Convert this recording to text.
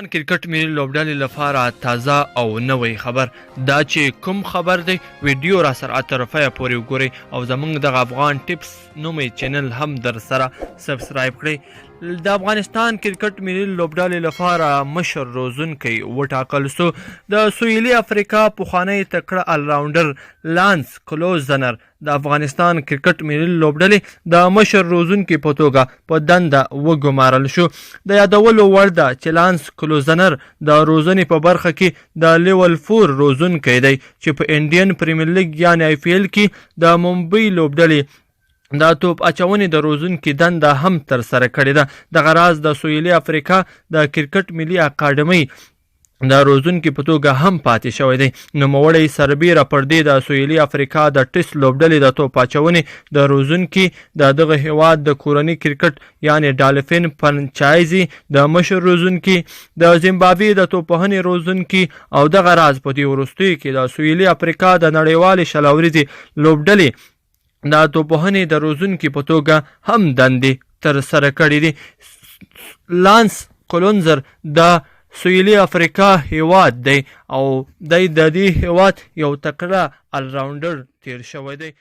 افغانستان کرکټ ملي لوبډلې لپاره تازه او نوی خبر دا چې کوم خبر دی ویډیو را سره طرفه پورې وګورئ او زمونږ دغه افغان ټیپس نومې چینل هم در سره سبسکرایب کړئ. د افغانستان کرکټ ملي لوبډلې لپاره مشر روزونکی وټاکل سو. د سویلي افریقا پخوانی تکړه الراونډر لانس کلوزنر د افغانستان کرکټ ملي لوبډلې د مشر روزونکي په توګه په دنده وګمارل شو. د یادولو وړ ده چې لانس کلوزنر د روزنې په برخه کې د لیول 4 روزونکی دی چې په انډین پریمیر لیګ یعنی IPL کې د ممبئی لوبډلې د توپ اچونې د روزونکي دنده هم تر سره کړې ده. دغه راز د سویلي افریقا د کرکټ ملي اکاډمۍ د روزونکي په توګه هم پاتې شوی دی. نوموړی سربیره پر دې د سویلي افریقا د ټیسټ لوبډلې د توپ اچونې د روزونکي د دغه هیواد د کورني کرکټ یعنی ډالفین فرنچایزي د مشر روزونکي د زیمبابوې د توپوهنې روزونکي او دغه راز په دې وروستیو کې د سویلي افریقا د نړیوالې شلوريزې لوبډلې د توپوهنې د روزونکي په توګه هم دندې تر سره کړې دي. لانس کلونزر د سویلي افریقا هیواد دی او دی د دې هیواد یو تکړه الراونډر تیر شوی دی.